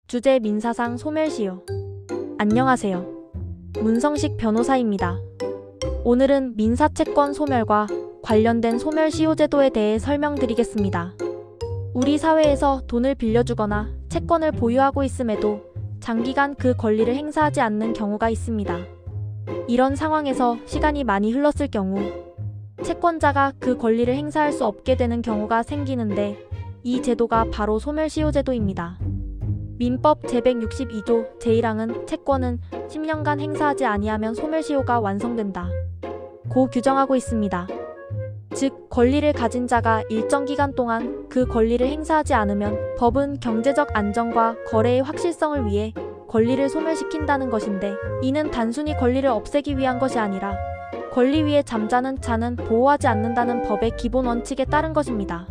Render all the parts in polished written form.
주제 민사상 소멸시효. 안녕하세요. 문성식 변호사입니다. 오늘은 민사채권 소멸과 관련된 소멸시효제도에 대해 설명드리겠습니다. 우리 사회에서 돈을 빌려주거나 채권을 보유하고 있음에도 장기간 그 권리를 행사하지 않는 경우가 있습니다. 이런 상황에서 시간이 많이 흘렀을 경우 채권자가 그 권리를 행사할 수 없게 되는 경우가 생기는데 이 제도가 바로 소멸시효제도입니다. 민법 제162조 제1항은 채권은 10년간 행사하지 아니하면 소멸시효가 완성된다 고 규정하고 있습니다. 즉, 권리를 가진 자가 일정 기간 동안 그 권리를 행사하지 않으면 법은 경제적 안정과 거래의 확실성을 위해 권리를 소멸시킨다는 것인데, 이는 단순히 권리를 없애기 위한 것이 아니라 권리 위에 잠자는 자는 보호하지 않는다는 법의 기본 원칙에 따른 것입니다.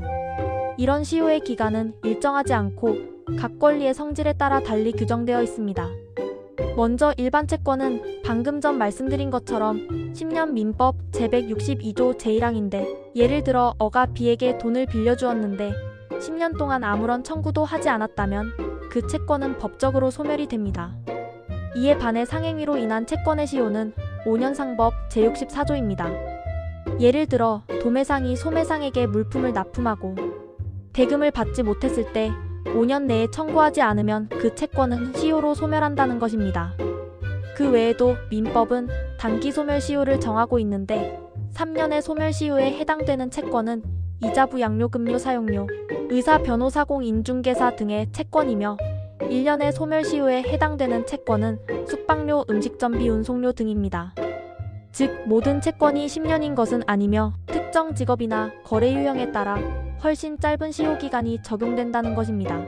이런 시효의 기간은 일정하지 않고 각 권리의 성질에 따라 달리 규정되어 있습니다. 먼저 일반 채권은 방금 전 말씀드린 것처럼 10년 민법 제162조 제1항인데, 예를 들어 어가 B에게 돈을 빌려주었는데 10년 동안 아무런 청구도 하지 않았다면 그 채권은 법적으로 소멸이 됩니다. 이에 반해 상행위로 인한 채권의 시효는 5년 상법 제64조입니다. 예를 들어 도매상이 소매상에게 물품을 납품하고 대금을 받지 못했을 때 5년 내에 청구하지 않으면 그 채권은 시효로 소멸한다는 것입니다. 그 외에도 민법은 단기 소멸시효를 정하고 있는데 3년의 소멸시효에 해당되는 채권은 이자부양료금료 사용료, 의사 변호사공 인중개사 등의 채권이며 1년의 소멸시효에 해당되는 채권은 숙박료, 음식점비, 운송료 등입니다. 즉, 모든 채권이 10년인 것은 아니며 특정 직업이나 거래 유형에 따라 훨씬 짧은 시효기간이 적용된다는 것입니다.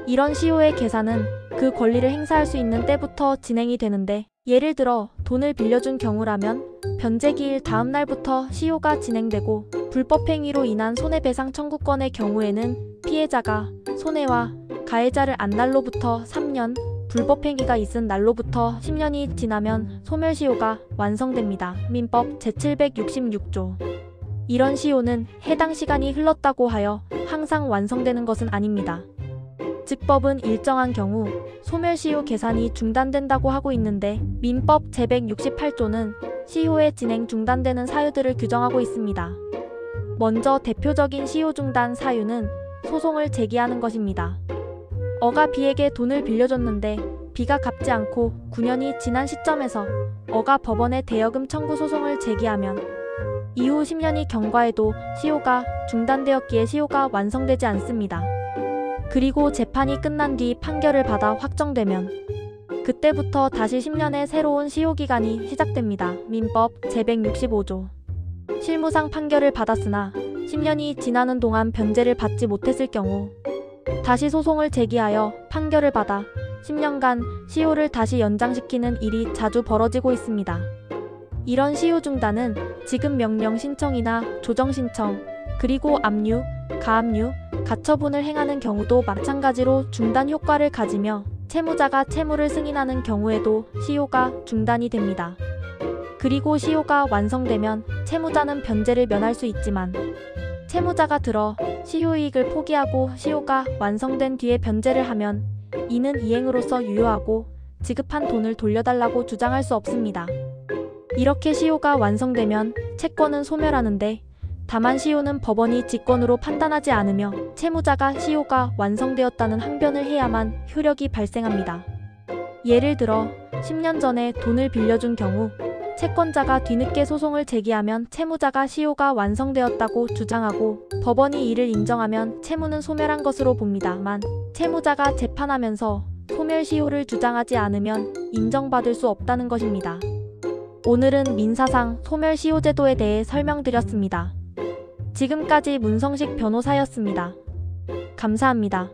이런 시효의 계산은 그 권리를 행사할 수 있는 때부터 진행이 되는데, 예를 들어 돈을 빌려준 경우라면 변제기일 다음 날부터 시효가 진행되고, 불법행위로 인한 손해배상 청구권의 경우에는 피해자가 손해와 가해자를 안 날로부터 3년, 불법행위가 있은 날로부터 10년이 지나면 소멸시효가 완성됩니다. 민법 제766조. 이런 시효는 해당 시간이 흘렀다고 하여 항상 완성되는 것은 아닙니다. 즉, 법은 일정한 경우 소멸시효 계산이 중단된다고 하고 있는데, 민법 제168조는 시효의 진행 중단되는 사유들을 규정하고 있습니다. 먼저 대표적인 시효 중단 사유는 소송을 제기하는 것입니다. 어가 B에게 돈을 빌려줬는데 B가 갚지 않고 9년이 지난 시점에서 어가 법원에 대여금 청구 소송을 제기하면 이후 10년이 경과해도 시효가 중단되었기에 시효가 완성되지 않습니다. 그리고 재판이 끝난 뒤 판결을 받아 확정되면 그때부터 다시 10년의 새로운 시효기간이 시작됩니다. 민법 제165조. 실무상 판결을 받았으나 10년이 지나는 동안 변제를 받지 못했을 경우 다시 소송을 제기하여 판결을 받아 10년간 시효를 다시 연장시키는 일이 자주 벌어지고 있습니다. 이런 시효 중단은 지급 명령 신청이나 조정 신청, 그리고 압류, 가압류, 가처분을 행하는 경우도 마찬가지로 중단 효과를 가지며 채무자가 채무를 승인하는 경우에도 시효가 중단이 됩니다. 그리고 시효가 완성되면 채무자는 변제를 면할 수 있지만, 채무자가 들어 시효이익을 포기하고 시효가 완성된 뒤에 변제를 하면 이는 이행으로서 유효하고 지급한 돈을 돌려달라고 주장할 수 없습니다. 이렇게 시효가 완성되면 채권은 소멸하는데, 다만 시효는 법원이 직권으로 판단하지 않으며 채무자가 시효가 완성되었다는 항변을 해야만 효력이 발생합니다. 예를 들어 10년 전에 돈을 빌려준 경우 채권자가 뒤늦게 소송을 제기하면 채무자가 시효가 완성되었다고 주장하고 법원이 이를 인정하면 채무는 소멸한 것으로 봅니다만, 채무자가 재판하면서 소멸시효를 주장하지 않으면 인정받을 수 없다는 것입니다. 오늘은 민사상 소멸시효제도에 대해 설명드렸습니다. 지금까지 문성식 변호사였습니다. 감사합니다.